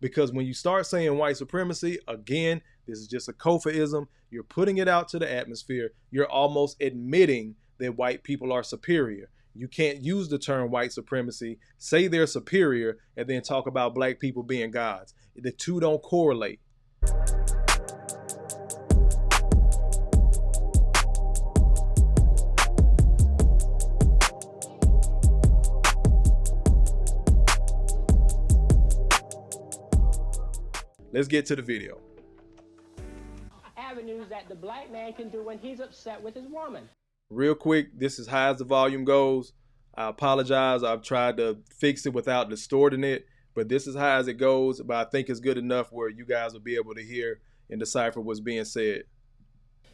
Because when you start saying white supremacy, again, this is just a Kofaism. You're putting it out to the atmosphere. You're almost admitting that white people are superior. You can't use the term white supremacy, say they're superior, and then talk about black people being gods. The two don't correlate. Let's get to the video. Avenues that the black man can do when he's upset with his woman. Real quick, this is high as the volume goes. I apologize. I've tried to fix it without distorting it, but this is high as it goes. But I think it's good enough where you guys will be able to hear and decipher what's being said.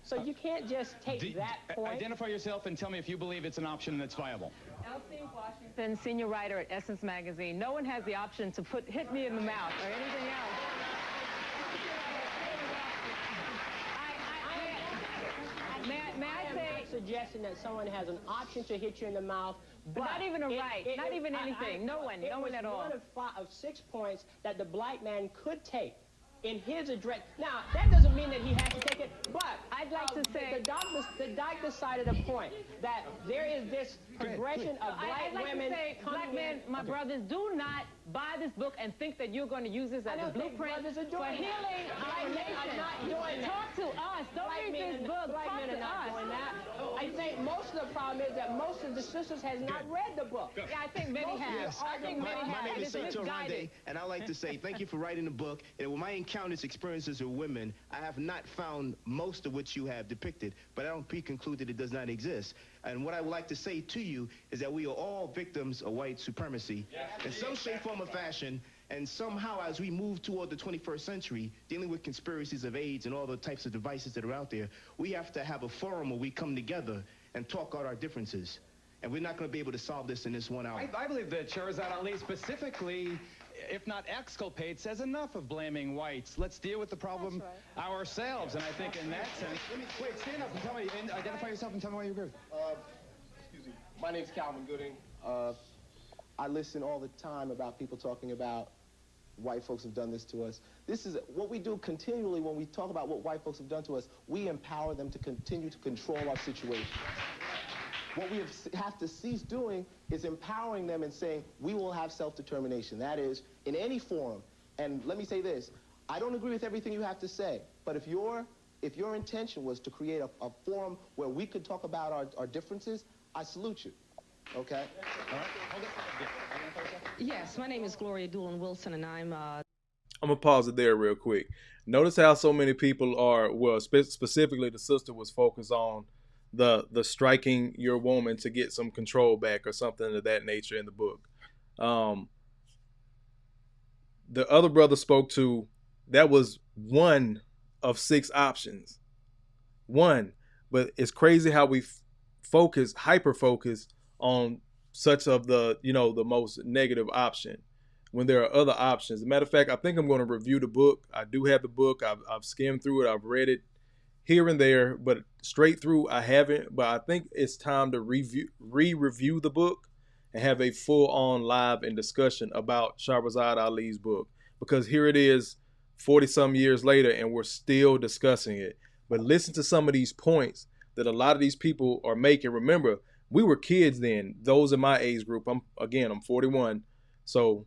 So you can't just take that point. Identify yourself and tell me if you believe it's an option that's viable. Elsie Washington, senior writer at Essence Magazine. No one has the option to hit me in the mouth or anything else. May I say, I'm not suggesting that someone has an option to hit you in the mouth, but not even a right, not even anything. No one at all. It was one of 6 points that the black man could take in his address. Now, that doesn't mean that he has to take it, but I'd like to say the doc decided a point that there is this progression of black women. Black men, my brothers, do not buy this book and think that you're going to use this as a blueprint for healing our nation. Talk to us. Don't read this book. Black men are not doing that. I think most of the problem is that most of the sisters has not read the book. Yeah, I think many have. Yes. I think many have. My name is It's misguided. and I like to say thank you for writing the book. And with my encounters, experiences with women, I have not found most of what you have depicted, but I don't pre-conclude that it does not exist. And what I would like to say to you is that we are all victims of white supremacy in some shape, form, or fashion. And somehow, as we move toward the 21st century, dealing with conspiracies of AIDS and all the types of devices that are out there, we have to have a forum where we come together and talk out our differences. And we're not going to be able to solve this in this 1 hour. I believe that Shahrazad Ali specifically, if not exculpate, says enough of blaming whites. Let's deal with the problem ourselves. And I think in that sense, wait, stand up and tell me, and identify yourself and tell me why you agree. Excuse me. My name's Calvin Gooding. I listen all the time about people talking about white folks have done this to us. This is what we do continually when we talk about what white folks have done to us. We empower them to continue to control our situation. What we have to cease doing is empowering them and saying, we will have self-determination. That is, in any forum. And let me say this, I don't agree with everything you have to say, but if your intention was to create a forum where we could talk about our differences, I salute you. Okay? All right. Hold it. Yes, my name is Gloria Doolin Wilson, and I'm going to pause it there real quick. Notice how so many people are, well, specifically the sister was focused on the striking your woman to get some control back or something of that nature in the book. The other brother spoke to, that was one of 6 options. One. But it's crazy how we hyper-focus on such of the, the most negative option when there are other options. As a matter of fact, I think I'm going to review the book. I do have the book. I've skimmed through it. I've read it here and there, but straight through I haven't. But I think it's time to re-review the book and have a full-on live and discussion about Shahrazad Ali's book. Because here it is 40-some years later and we're still discussing it. But listen to some of these points that a lot of these people are making. Remember, we were kids then, those in my age group. I'm 41. So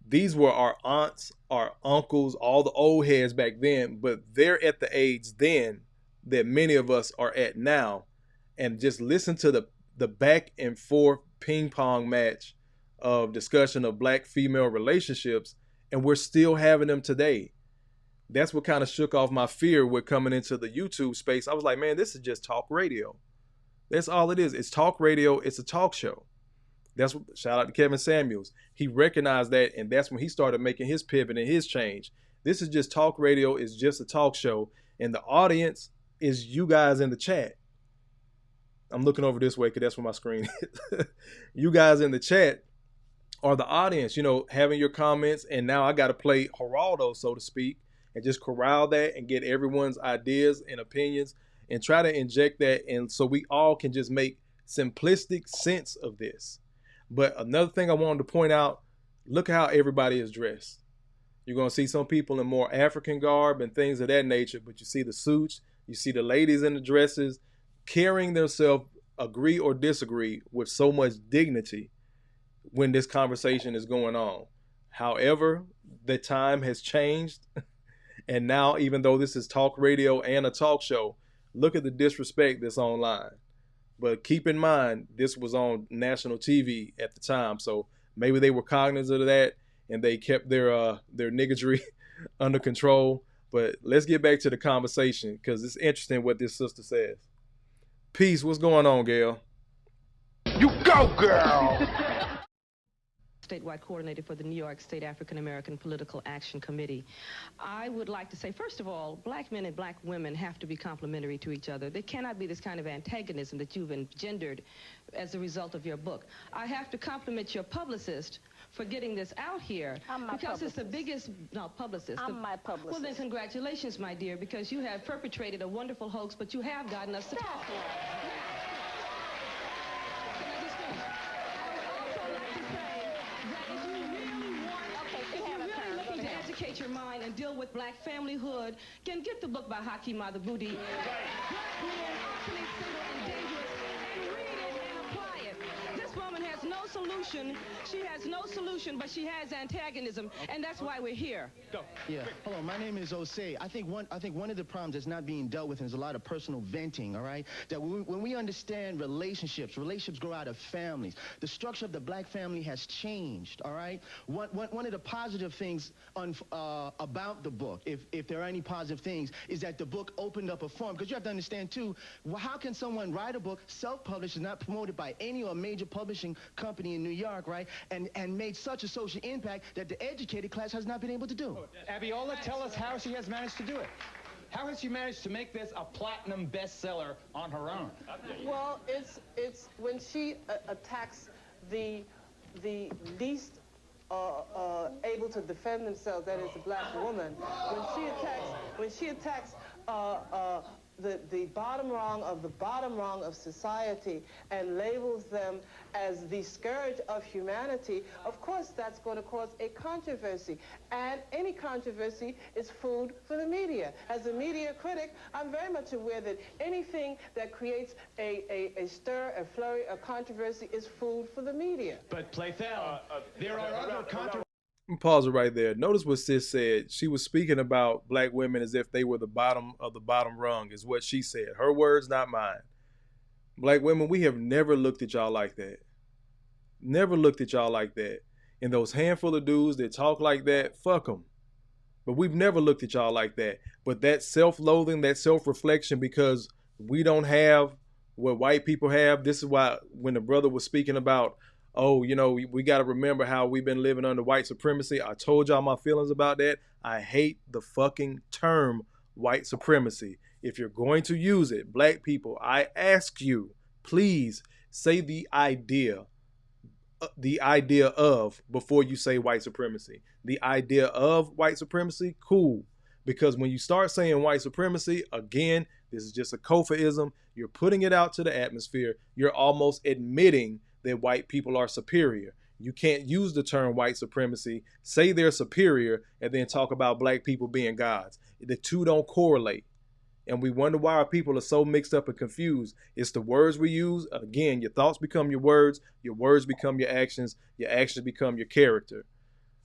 these were our aunts, our uncles, all the old heads back then, but they're at the age then that many of us are at now. And just listen to the back and forth ping pong match of discussion of black female relationships, and we're still having them today. That's what kind of shook off my fear with coming into the YouTube space. I was like, man, this is just talk radio. That's all it is. It's talk radio. It's a talk show. That's what, shout out to Kevin Samuels. He recognized that, and that's when he started making his pivot and his change. This is just talk radio. It's just a talk show, and the audience is you guys in the chat. I'm looking over this way because that's where my screen is. You guys in the chat are the audience, having your comments, and now I got to play Geraldo, so to speak, and just corral that and get everyone's ideas and opinions and try to inject that, and so we all can just make simplistic sense of this. But another thing I wanted to point out, look how everybody is dressed. You're going to see some people in more African garb and things of that nature, but you see the suits, you see the ladies in the dresses carrying themselves, agree or disagree, with so much dignity when this conversation is going on. However, the time has changed, and now, even though this is talk radio and a talk show, look at the disrespect that's online. But keep in mind, this was on national TV at the time, so maybe they were cognizant of that and they kept their niggardry under control. But let's get back to the conversation, because it's interesting what this sister says. Peace, what's going on, Gail? You go, girl! Statewide coordinator for the New York State African American Political Action Committee. I would like to say, first of all, black men and black women have to be complementary to each other. There cannot be this kind of antagonism that you've engendered as a result of your book. I have to compliment your publicist for getting this out here. Because it's the biggest, no, publicist. I'm my publicist. Well, then congratulations, my dear, because you have perpetrated a wonderful hoax, but you have gotten us to talk. Educate your mind and deal with black familyhood, can get the book by Hakeem Madhubuti. Black men, utterly single and dangerous, and read it and apply it. This woman has no solution. She has no solution, but she has antagonism, and that's why we're here. Go. Yeah. Hello, my name is Osei. I think one of the problems that's not being dealt with is a lot of personal venting, all right? That when we understand relationships grow out of families. The structure of the black family has changed, all right? One of the positive things about the book, if there are any positive things, is that the book opened up a forum. Because you have to understand, too, how can someone write a book, self-published, is not promoted by any or major publishing company in New York, right? And made such a social impact that the educated class has not been able to do. Abiola, tell us how she has managed to do it. How has she managed to make this a platinum bestseller on her own? Well, it's when she attacks the least able to defend themselves, that is the black woman. When she attacks the bottom rung of the bottom rung of society and labels them as the scourge of humanity, of course that's going to cause a controversy. And any controversy is food for the media. As a media critic, I'm very much aware that anything that creates a stir, a flurry, a controversy is food for the media. But Playfell, there are other controversies. Pause it right there. Notice what sis said. She was speaking about black women as if they were the bottom of the bottom rung, is what she said. Her words, not mine. Black women, we have never looked at y'all like that. Never looked at y'all like that. And those handful of dudes that talk like that, fuck them. But we've never looked at y'all like that. But that self-loathing, that self-reflection, because we don't have what white people have. This is why when the brother was speaking about, oh, you know, we got to remember how we've been living under white supremacy. I told y'all my feelings about that. I hate the fucking term white supremacy. If you're going to use it, black people, I ask you, please say the idea of before you say white supremacy. The idea of white supremacy, cool. Because when you start saying white supremacy, again, this is just a Kofa-ism. You're putting it out to the atmosphere. You're almost admitting that white people are superior. You can't use the term white supremacy, say they're superior, and then talk about black people being gods. The two don't correlate. And we wonder why our people are so mixed up and confused. It's the words we use. Again, your thoughts become your words become your actions become your character.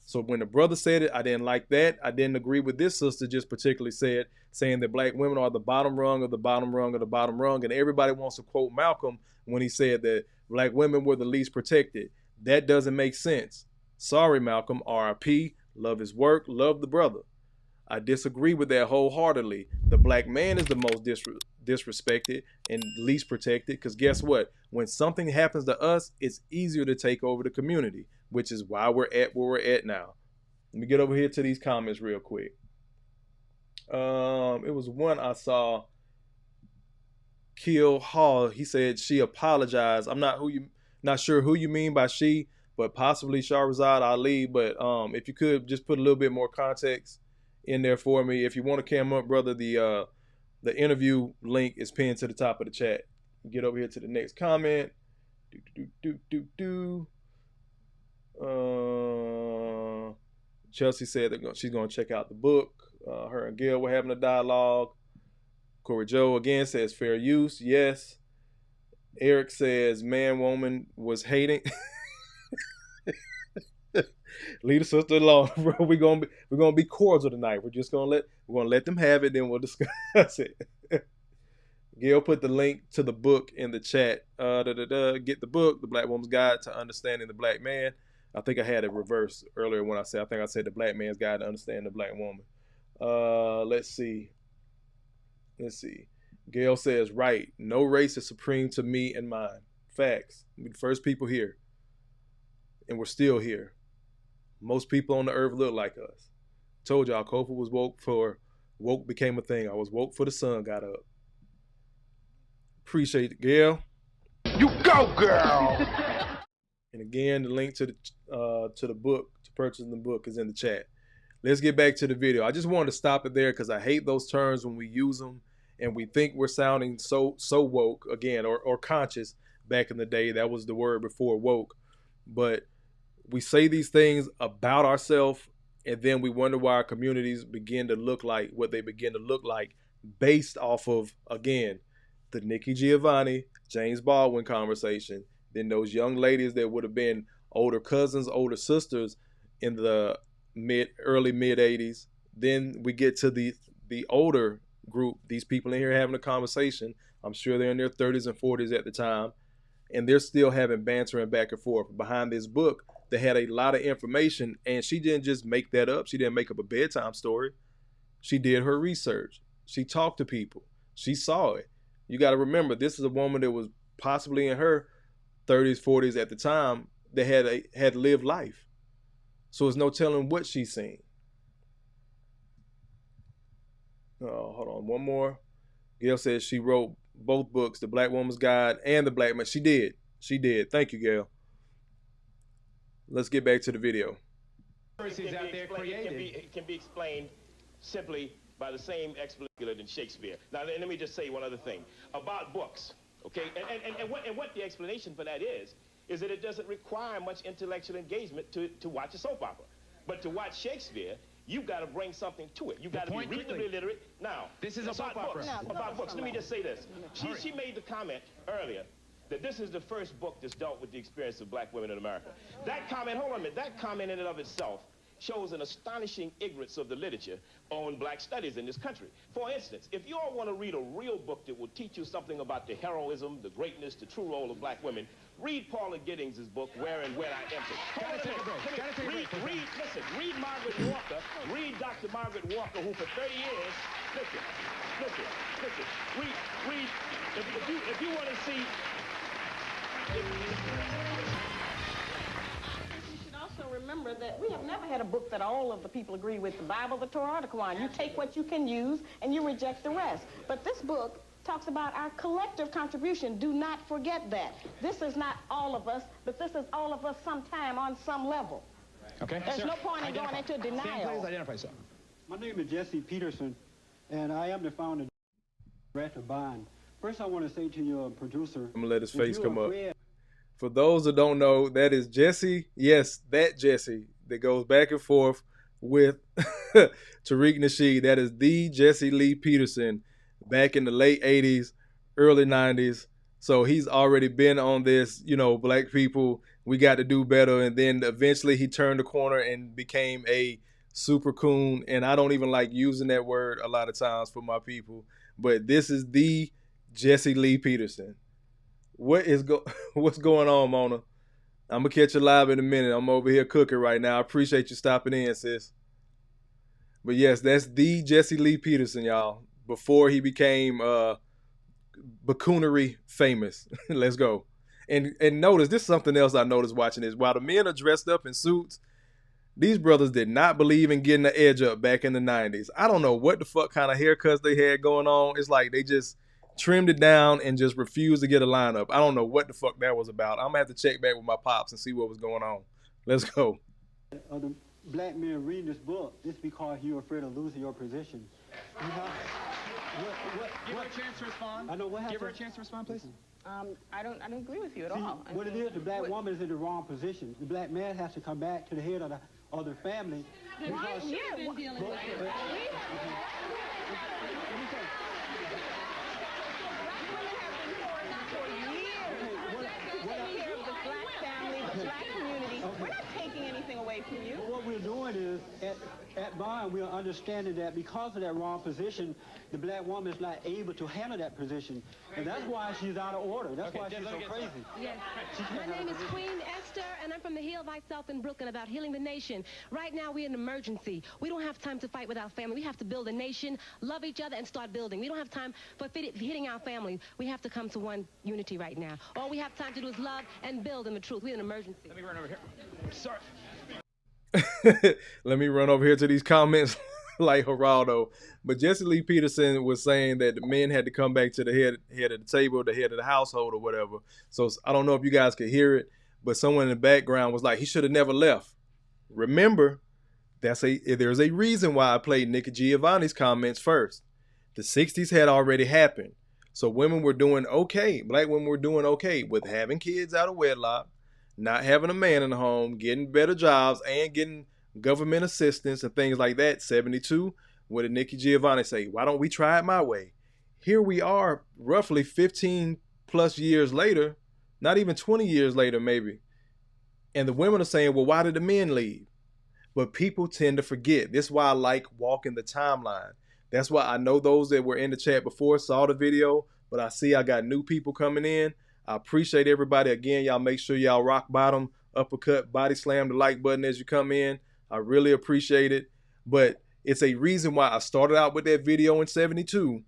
So when the brother said it, I didn't like that. I didn't agree with this sister just particularly saying that black women are the bottom rung of the bottom rung of the bottom rung. And everybody wants to quote Malcolm when he said that black women were the least protected. That doesn't make sense. Sorry, Malcolm, RIP, love his work, love the brother. I disagree with that wholeheartedly. The black man is the most disrespected and least protected, because guess what? When something happens to us, it's easier to take over the community, which is why we're at where we're at now. Let me get over here to these comments real quick. It was one I saw. Kill Hall, he said she apologized. I'm not sure who you mean by she, but possibly Shahrazad Ali. But if you could just put a little bit more context in there for me. If you want to come up, brother, the interview link is pinned to the top of the chat. Get over here to the next comment. Chelsea said that she's going to check out the book. Her and Gail were having a dialogue. Corey Joe again says fair use. Yes. Eric says man, woman was hating. Leave the sister alone, bro. We're gonna be cordial tonight. We're gonna let them have it, then we'll discuss it. Gail put the link to the book in the chat. Get the book, The Black Woman's Guide to Understanding the Black Man. I think I had it reversed earlier when I said The Black Man's Guide to Understanding the Black Woman. Let's see. Gail says, right, no race is supreme to me and mine. Facts. We're the first people here. And we're still here. Most people on the earth look like us. Told y'all, Kofa was woke became a thing. I was woke for the sun got up. Appreciate it, Gail. You go, girl! And again, the link to the book, to purchasing the book, is in the chat. Let's get back to the video. I just wanted to stop it there because I hate those terms when we use them and we think we're sounding so woke, again, or conscious. Back in the day, that was the word before woke. But we say these things about ourselves, and then we wonder why our communities begin to look like what they begin to look like based off of, again, the Nikki Giovanni, James Baldwin conversation. Then those young ladies that would have been older cousins, older sisters in the early mid 80s. Then we get to the older group, these people in here having a conversation. I'm sure they're in their 30s and 40s at the time, and they're still having bantering back and forth. Behind this book, they had a lot of information, and she didn't just make that up. She didn't make up a bedtime story. She did her research. She talked to people. She saw it. You got to remember, this is a woman that was possibly in her 30s, 40s at the time that had lived life. So there's no telling what she's seen. Oh, hold on, one more. Gail says she wrote both books, The Black Woman's Guide and The Black Man. She did. Thank you, Gail. Let's get back to the video. It can be explained simply by the same explanation in Shakespeare. Now, let me just say one other thing about books, okay? And what the explanation for that is that it doesn't require much intellectual engagement to watch a soap opera. But to watch Shakespeare, you've got to bring something to it. You've got to be reasonably literate. Now, this is a soap opera. About books, let me just say this. She made the comment earlier that this is the first book that's dealt with the experience of black women in America. That comment, hold on a minute, that comment in and of itself shows an astonishing ignorance of the literature on black studies in this country. For instance, if you all want to read a real book that will teach you something about the heroism, the greatness, the true role of black women, read Paula Giddings' book, Where and When I Entered. Read Margaret Walker, read Dr. Margaret Walker, who for 30 years, listen, read, if you want to see, also remember that we have never had a book that all of the people agree with, the Bible, the Torah, the Quran. You take what you can use and you reject the rest. But this book talks about our collective contribution. Do not forget that. This is not all of us, but this is all of us sometime on some level. Okay. There's no point in going into denial. Sam, please identify yourself. My name is Jesse Peterson, and I am the founder of G.R.O.W.T.H. First, I want to say to your producer, I'm going to let his face come up. For those that don't know, that is Jesse. Yes, that Jesse that goes back and forth with Tariq Nasheed. That is the Jesse Lee Peterson back in the late 80s, early 90s. So he's already been on this, black people, we got to do better. And then eventually he turned the corner and became a super coon. And I don't even like using that word a lot of times for my people. But this is the Jesse Lee Peterson. What's going on, Mona? I'm going to catch you live in a minute. I'm over here cooking right now. I appreciate you stopping in, sis. But yes, that's the Jesse Lee Peterson, y'all, before he became buffoonery famous. Let's go. And notice, this is something else I noticed watching this. While the men are dressed up in suits, these brothers did not believe in getting the edge up back in the 90s. I don't know what the fuck kind of haircuts they had going on. It's like they just trimmed it down and just refused to get a lineup. I don't know what the fuck that was about. I'm going to have to check back with my pops and see what was going on. Let's go. The black men reading this book, it's because you're afraid of losing your position. Give her a chance to respond. I know what happened. Give her a chance to respond, please. I don't agree with you at all. What it is, the black woman is in the wrong position. The black man has to come back to the head of the family Because We're not taking anything away from you. what we're doing is, at bond, we are understanding that because of that wrong position, the black woman is not able to handle that position. And that's why she's out of order. That's why she's so crazy. Yes. My name is Queen Esther, and I'm from the Hill by South in Brooklyn about healing the nation. Right now, we're in an emergency. We don't have time to fight with our family. We have to build a nation, love each other, and start building. We don't have time for hitting our family. We have to come to one unity right now. All we have time to do is love and build in the truth. We're in an emergency. Let me run over here. Sorry. Let me run over here to these comments like Geraldo. But Jesse Lee Peterson was saying that the men had to come back to the head of the table, the head of the household or whatever. So I don't know if you guys could hear it, but someone in the background was like, he should have never left. Remember, there's a reason why I played Nikki Giovanni's comments first. The 60s had already happened. So women were doing okay. Black women were doing okay with having kids out of wedlock, not having a man in the home, getting better jobs, and getting government assistance and things like that. 72, what did Nikki Giovanni say? Why don't we try it my way? Here we are, roughly 15 plus years later, not even 20 years later maybe. And the women are saying, well, why did the men leave? But people tend to forget. This is why I like walking the timeline. That's why I know those that were in the chat before saw the video, but I see I got new people coming in. I appreciate everybody. Again, y'all make sure y'all rock bottom, uppercut, body slam the like button as you come in. I really appreciate it. But it's a reason why I started out with that video in 72.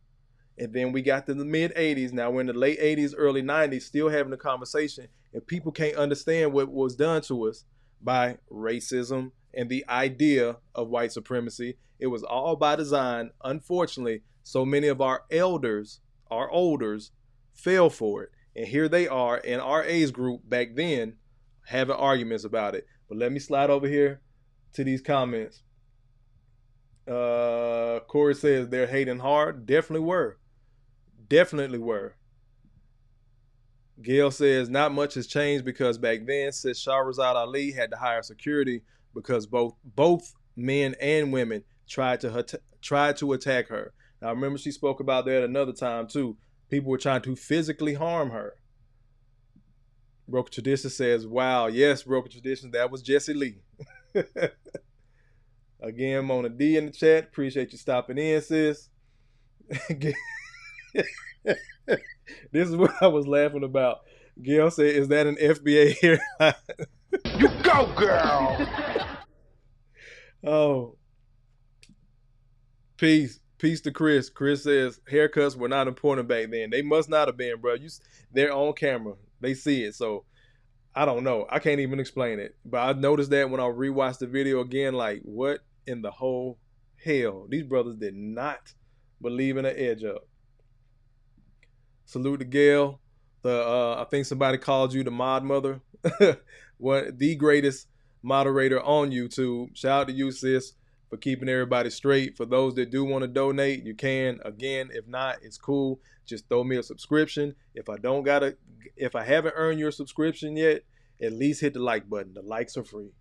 And then we got to the mid 80s. Now we're in the late 80s, early 90s, still having a conversation. And people can't understand what was done to us by racism and the idea of white supremacy. It was all by design. Unfortunately, so many of our elders, our olders, fell for it. And here they are in our age group back then having arguments about it. But let me slide over here to these comments. Corey says they're hating hard. Definitely were. Definitely were. Gail says not much has changed because back then, says Shahrazad Ali had to hire security because both men and women tried to attack her. Now, I remember she spoke about that another time too. People were trying to physically harm her. Broken Tradition says, wow, yes, Broken Tradition, that was Jesse Lee. Again, Mona D in the chat. Appreciate you stopping in, sis. This is what I was laughing about. Gail said, is that an FBA hairline? You go, girl! Oh. Peace to Chris. Chris says haircuts were not important back then. They must not have been, bro. They're on camera. They see it. So I don't know. I can't even explain it. But I noticed that when I rewatched the video again, like, what in the whole hell? These brothers did not believe in an edge up. Salute to Gail. I think somebody called you the mod mother. The greatest moderator on YouTube. Shout out to you, sis, for keeping everybody straight. For those that do want to donate, you can. Again, if not, it's cool. Just throw me a subscription. If I haven't earned your subscription yet, at least hit the like button. The likes are free.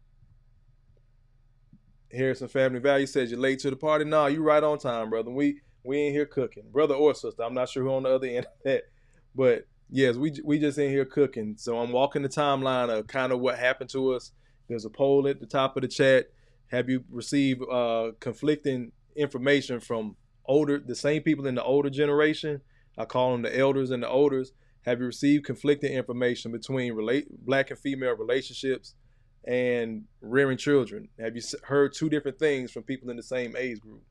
Harrison Family Value says you're late to the party. No, you right on time, brother. We ain't here cooking, brother or sister. I'm not sure who on the other end of that, but yes, we just in here cooking. So I'm walking the timeline of kind of what happened to us. There's a poll at the top of the chat. Have you received conflicting information from the same people in the older generation? I call them the elders and the olders. Have you received conflicting information between black and female relationships and rearing children? Have you heard two different things from people in the same age group?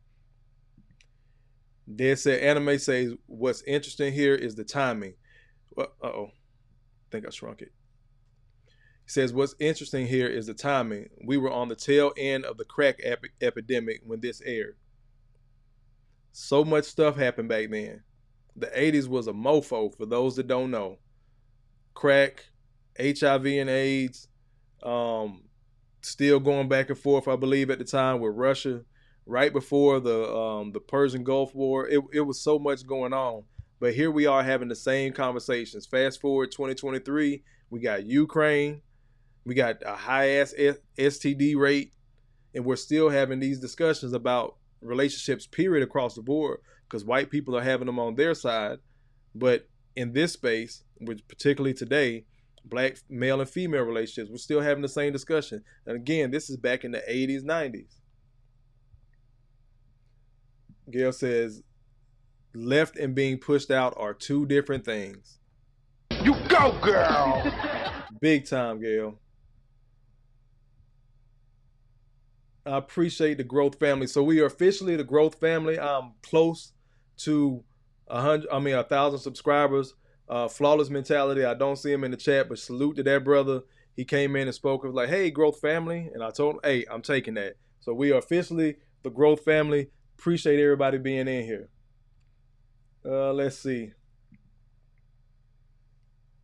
Dead said anime says what's interesting here is the timing. I think I shrunk it. He says what's interesting here is the timing. We were on the tail end of the crack epidemic when this aired. So much stuff happened back then. The 80s was a mofo for those that don't know. Crack, HIV and AIDS, still going back and forth, I believe, at the time with Russia. Right before the Persian Gulf War, it was so much going on. But here we are having the same conversations. Fast forward 2023, we got Ukraine, we got a high-ass STD rate, And we're still having these discussions about relationships, period, across the board, because white people are having them on their side. But in this space, which particularly today, black male and female relationships, we're still having the same discussion. And again, this is back in the 80s, 90s. Gail says, left and being pushed out are two different things. You go, girl! Big time, Gail. I appreciate the Growth family. So we are officially the Growth family. I'm close to 1,000 subscribers. Flawless mentality. I don't see him in the chat, but salute to that brother. He came in and spoke of like, hey, Growth family. And I told him, hey, I'm taking that. So we are officially the Growth family. Appreciate everybody being in here. Let's see.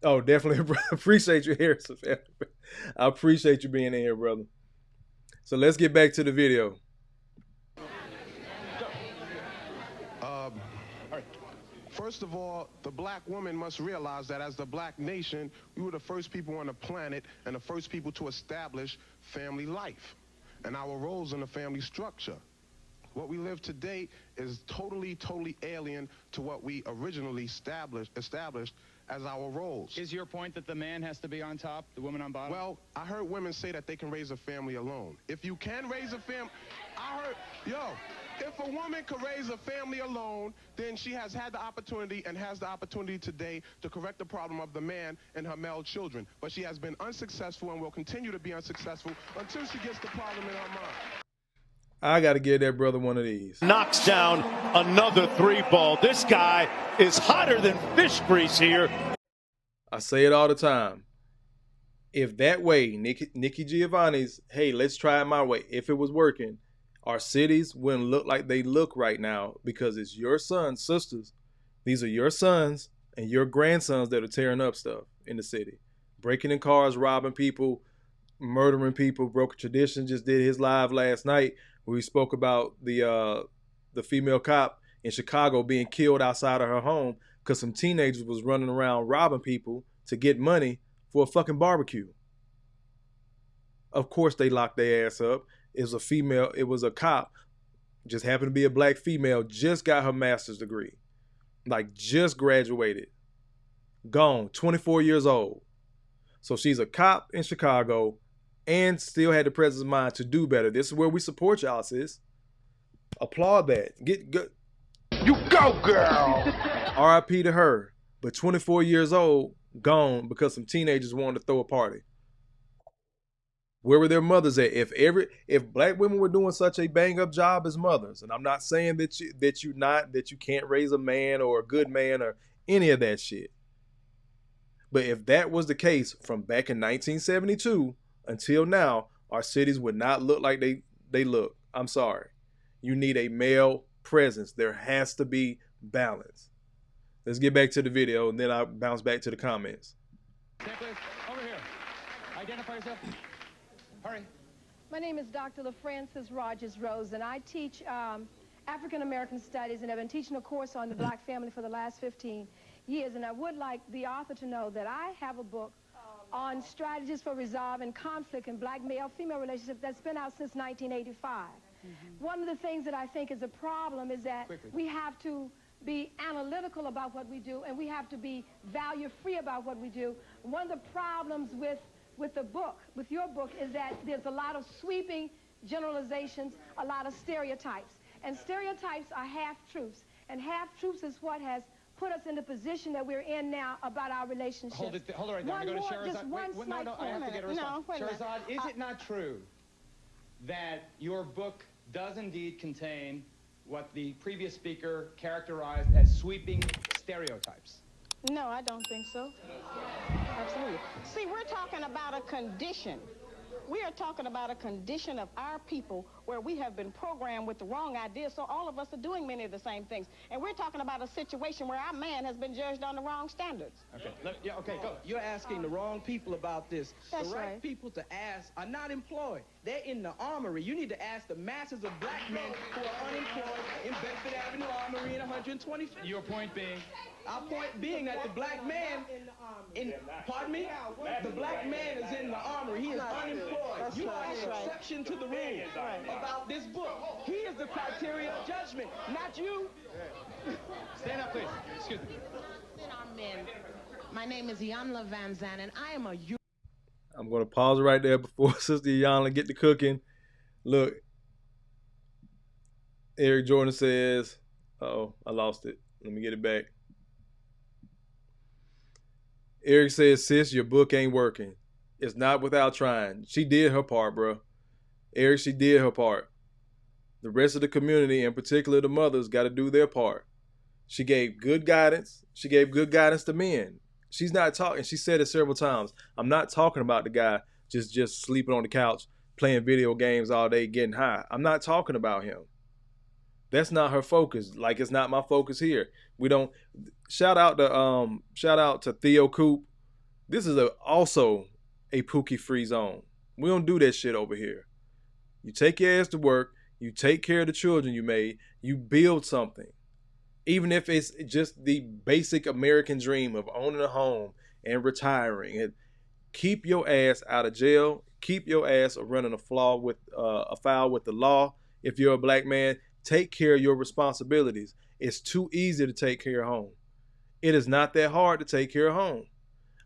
Oh, definitely appreciate you here. I appreciate you being in here, brother. So let's get back to the video. First of all, the black woman must realize that as the black nation, we were the first people on the planet and the first people to establish family life and our roles in the family structure. What we live today is totally alien to what we originally established as our roles. Is your point that the man has to be on top, the woman on bottom? Well, I heard women say that they can raise a family alone. If you can raise a family, if a woman can raise a family alone, then she has had the opportunity and has the opportunity today to correct the problem of the man and her male children. But she has been unsuccessful and will continue to be unsuccessful until she gets the problem in her mind. I got to give that brother one of these. Knocks down another 3-ball. This guy is hotter than fish grease here. I say it all the time. If that way, Nikki Giovanni's, hey, let's try it my way. If it was working, our cities wouldn't look like they look right now because it's your sons, sisters. These are your sons and your grandsons that are tearing up stuff in the city. Breaking in cars, robbing people, murdering people. Broken Tradition just did his live last night where he spoke about the female cop in Chicago being killed outside of her home because some teenagers was running around robbing people to get money for a fucking barbecue. Of course they locked their ass up. It was a female, it was a cop, just happened to be a black female, just got her master's degree. Like just graduated. Gone, 24 years old. So she's a cop in Chicago and still had the presence of mind to do better. This is where we support y'all, sis. Applaud that. Get good. You go, girl. RIP to her. But 24 years old, gone because some teenagers wanted to throw a party. Where were their mothers at? If black women were doing such a bang up job as mothers, and I'm not saying that you can't raise a man or a good man or any of that shit. But if that was the case from back in 1972 until now, our cities would not look like they look. I'm sorry. You need a male presence. There has to be balance. Let's get back to the video and then I'll bounce back to the comments. Over here. Identify yourself. Hurry. My name is Dr. LaFrancis Rogers Rose, and I teach African American Studies, and I've been teaching a course on the black family for the last 15 years. And I would like the author to know that I have a book on strategies for resolving conflict in black male-female relationships that's been out since 1985. One of the things that I think is a problem is that we have to be analytical about what we do, and we have to be value-free about what we do. One of the problems with the book, with your book, is that there's a lot of sweeping generalizations, a lot of stereotypes. And stereotypes are half-truths. And half-truths is what has put us in the position that we're in now about our relationships. Hold it right there. I'm going to go to Shahrazad. Just one slight I have to get a response. Shahrazad, is it not true that your book does indeed contain what the previous speaker characterized as sweeping stereotypes? No, I don't think so. Absolutely. See, we're talking about a condition. We are talking about a condition of our people where we have been programmed with the wrong ideas, so all of us are doing many of the same things. And we're talking about a situation where our man has been judged on the wrong standards. Okay, okay, go. You're asking the wrong people about this. That's the right right. people to ask are not employed. They're in the armory. You need to ask the masses of black men who are unemployed in Bedford Avenue Armory in 125th. Your point being? Our point being that the black man, pardon me, the black man is in the armory. He is unemployed. You are the exception to the rule about this book. He is the criteria of judgment, not you. Stand up, please. Excuse me. My name is Iyanla Van Zandt, and I am a I'm going to pause right there before Sister Iyanla get to cooking. Look, Eric Jordan says, uh-oh, I lost it. Let me get it back. Eric says, sis, your book ain't working. It's not without trying. She did her part, bro. Eric, she did her part. The rest of the community, in particular the mothers, got to do their part. She gave good guidance. She gave good guidance to men. She's not talking. She said it several times. I'm not talking about the guy just sleeping on the couch, playing video games all day, getting high. I'm not talking about him. That's not her focus. Like, it's not my focus here. We don't. Shout out to Theo Coop. This is also a Pookie-free zone. We don't do that shit over here. You take your ass to work. You take care of the children you made. You build something. Even if it's just the basic American dream of owning a home and retiring. And keep your ass out of jail. Keep your ass running afoul with the law. If you're a black man, take care of your responsibilities. It's too easy to take care of home. It is not that hard to take care of home.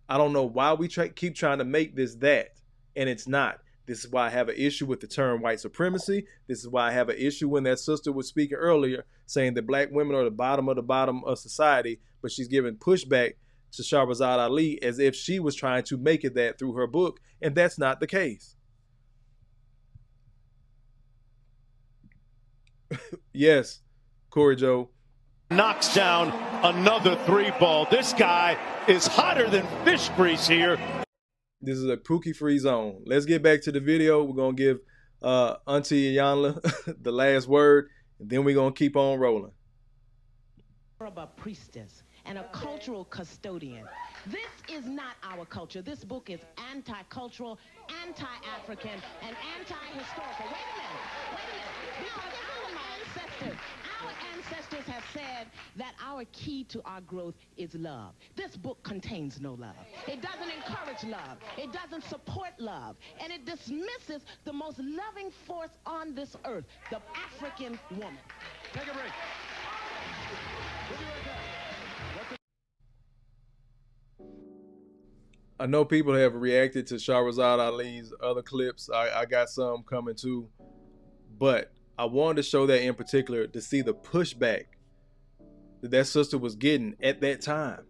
I don't know why we keep trying to make this that, and it's not. This is why I have an issue with the term white supremacy. This is why I have an issue when that sister was speaking earlier, saying that black women are the bottom of society, but she's giving pushback to Shahrazad Ali as if she was trying to make it that through her book, and that's not the case. Yes, Corey Joe. Knocks down another 3-ball. This guy is hotter than fish grease here. This is a Pookie-free zone. Let's get back to the video. We're going to give Auntie Iyanla the last word, and then we're going to keep on rolling. A priestess and a cultural custodian. This is not our culture. This book is anti-cultural, anti-African, and anti-historical. Wait a minute. Because our ancestors have said that our key to our growth is love. This book contains no love. It doesn't encourage love. It doesn't support love. And it dismisses the most loving force on this earth, the African woman. Take a break. We'll be right back. I know people have reacted to Shahrazad Ali's other clips. I got some coming too. But I wanted to show that in particular to see the pushback that sister was getting at that time.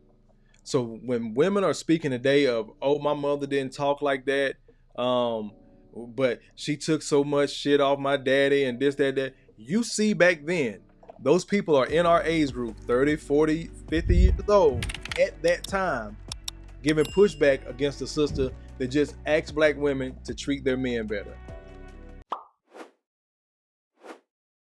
So when women are speaking today of, oh, my mother didn't talk like that, but she took so much shit off my daddy and this, that, you see back then, those people are in our age group, 30, 40, 50 years old at that time, giving pushback against a sister that just asked black women to treat their men better.